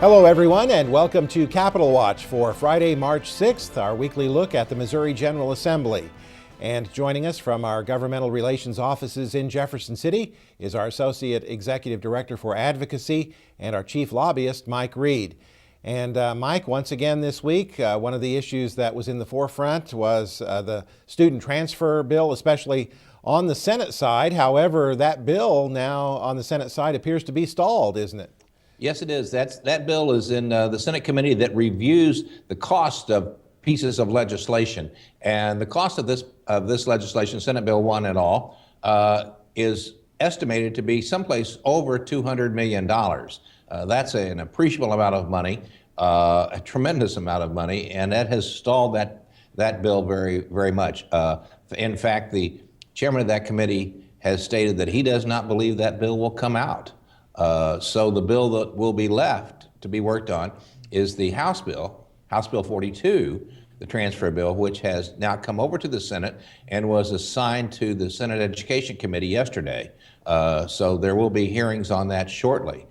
Hello everyone and welcome to Capitol Watch for Friday, March 6th, our weekly look at the Missouri General Assembly. And joining us from our governmental relations offices in Jefferson City is our Associate Executive Director for Advocacy and our Chief Lobbyist, Mike Reed. And Mike, once again this week, one of the issues that was in the forefront was the student transfer bill, especially on the Senate side. However, that bill now on the Senate side appears to be stalled, isn't it? Yes, it is. That bill is in the Senate committee that reviews the cost of pieces of legislation, and the cost of this legislation, Senate Bill 1 et al., is estimated to be someplace over $200 million. That's an appreciable amount of money, a tremendous amount of money, and that has stalled that bill very, very much. In fact, the chairman of that committee has stated that he does not believe that bill will come out. So the bill that will be left to be worked on is the House Bill 42, the transfer bill, which has now come over to the Senate and was assigned to the Senate Education Committee yesterday. So there will be hearings on that shortly.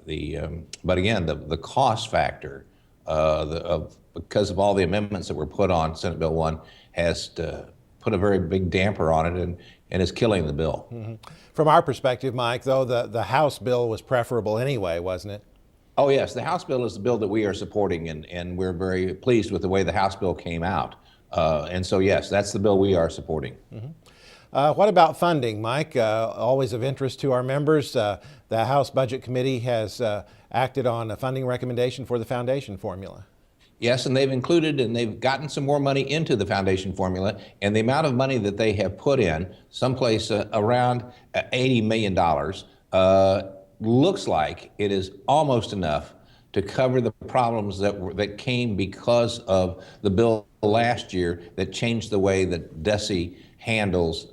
But again, the cost factor because of all the amendments that were put on Senate Bill 1 has put a very big damper on it and is killing the bill. Mm-hmm. From our perspective, Mike, though, the House bill was preferable anyway, wasn't it? Oh, yes. The House bill is the bill that we are supporting, and we're very pleased with the way the House bill came out. And so, yes, that's the bill we are supporting. Mm-hmm. What about funding, Mike? Always of interest to our members. The House Budget Committee has acted on a funding recommendation for the foundation formula. Yes, and they've gotten some more money into the foundation formula, and the amount of money that they have put in, someplace around $80 million, looks like it is almost enough to cover the problems that came because of the bill last year that changed the way that DESE handles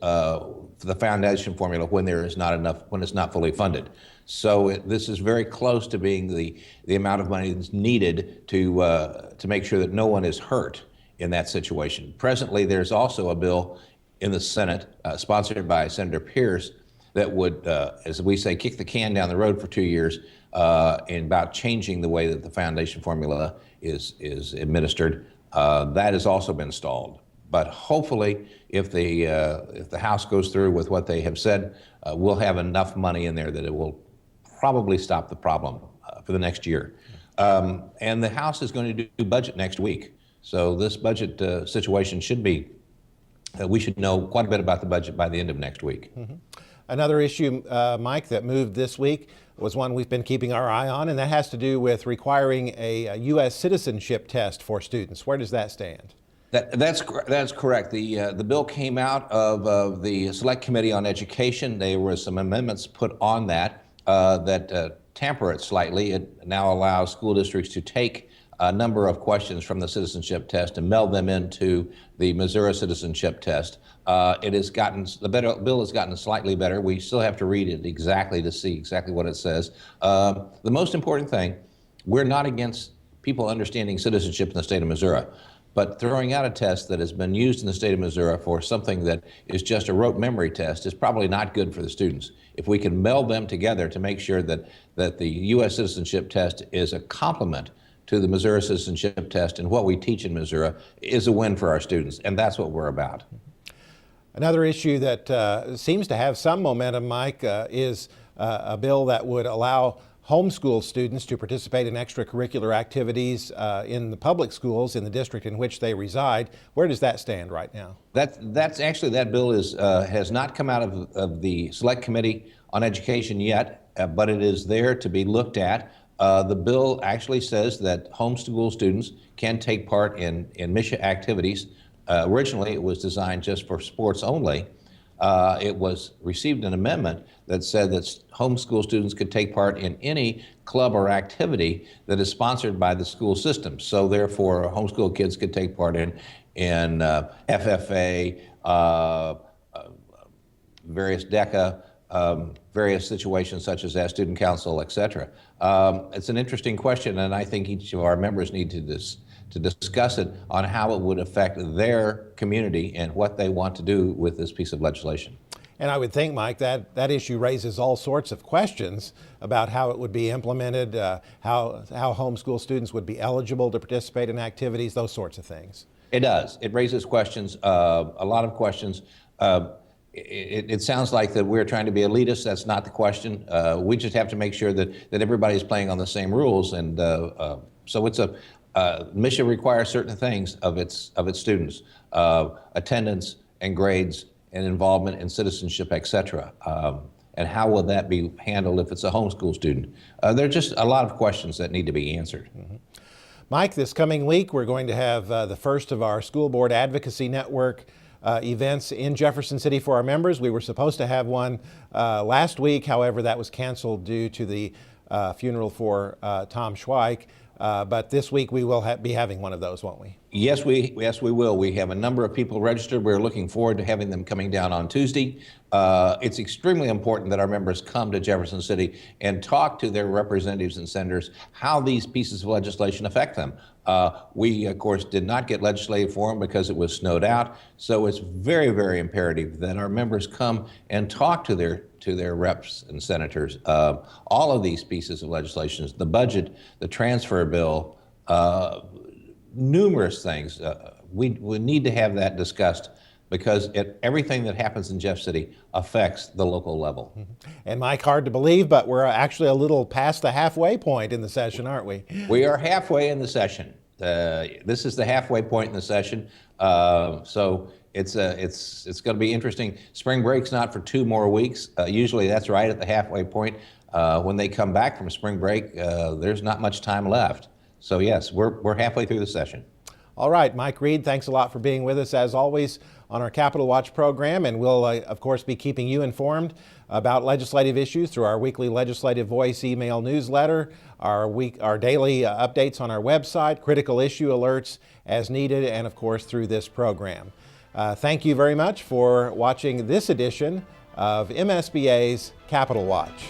the foundation formula when there is not enough, when it's not fully funded. So this is very close to being the amount of money that's needed to make sure that no one is hurt in that situation. Presently, there's also a bill in the Senate sponsored by Senator Pierce that would, as we say, kick the can down the road for 2 years in about changing the way that the foundation formula is administered. That has also been stalled. But hopefully, if the House goes through with what they have said, we'll have enough money in there that it will probably stop the problem for the next year. And the House is going to do budget next week. So this budget situation should be, we should know quite a bit about the budget by the end of next week. Mm-hmm. Another issue, Mike, that moved this week was one we've been keeping our eye on, and that has to do with requiring a U.S. citizenship test for students. Where does that stand? That's correct. The bill came out of the Select Committee on Education. There were some amendments put on that tamper it slightly. It now allows school districts to take a number of questions from the citizenship test and meld them into the Missouri citizenship test. The bill has gotten slightly better. We still have to read it exactly to see exactly what it says. The most important thing, we're not against people understanding citizenship in the state of Missouri. But throwing out a test that has been used in the state of Missouri for something that is just a rote memory test is probably not good for the students. If we can meld them together to make sure that the U.S. citizenship test is a complement to the Missouri citizenship test and what we teach in Missouri is a win for our students, and that's what we're about. Another issue that seems to have some momentum, Mike, is a bill that would allow homeschool students to participate in extracurricular activities in the public schools in the district in which they reside. Where does that stand right now? That bill has not come out of the Select Committee on Education yet, but it is there to be looked at. The bill actually says that homeschool students can take part in mission activities. Originally, it was designed just for sports only. It received an amendment that said that homeschool students could take part in any club or activity that is sponsored by the school system. So therefore, homeschool kids could take part in FFA, various DECA, various situations such as that, student council, et cetera. It's an interesting question, and I think each of our members need to discuss it on how it would affect their community and what they want to do with this piece of legislation. And I would think, Mike, that issue raises all sorts of questions about how it would be implemented, how homeschool students would be eligible to participate in activities, those sorts of things. It does. It raises questions, a lot of questions. It sounds like that we're trying to be elitist. That's not the question. We just have to make sure that everybody's playing on the same rules. And so it's mission requires certain things of its students, attendance and grades and involvement in citizenship, et cetera. And how will that be handled if it's a homeschool student? There are just a lot of questions that need to be answered. Mm-hmm. Mike, this coming week, we're going to have the first of our School Board Advocacy Network events in Jefferson City for our members. We were supposed to have one last week. However, that was canceled due to the funeral for Tom Schweik. But this week we will be having one of those, won't we? Yes, we will. We have a number of people registered. We're looking forward to having them coming down on Tuesday. It's extremely important that our members come to Jefferson City and talk to their representatives and senators how these pieces of legislation affect them. We, of course, did not get legislative forum because it was snowed out. So it's very, very imperative that our members come and talk to their reps and senators. All of these pieces of legislation, the budget, the transfer bill, numerous things. We need to have that discussed because everything that happens in Jeff City affects the local level. Mm-hmm. And Mike, hard to believe, but we're actually a little past the halfway point in the session, aren't we? We are halfway in the session. This is the halfway point in the session. So it's going to be interesting. Spring break's not for 2 more weeks. Usually that's right at the halfway point. When they come back from spring break, there's not much time left. So yes, we're halfway through the session. All right, Mike Reed, thanks a lot for being with us as always on our Capitol Watch program, and we'll of course be keeping you informed about legislative issues through our weekly Legislative Voice email newsletter, our daily updates on our website, critical issue alerts as needed, and of course through this program. Thank you very much for watching this edition of MSBA's Capitol Watch.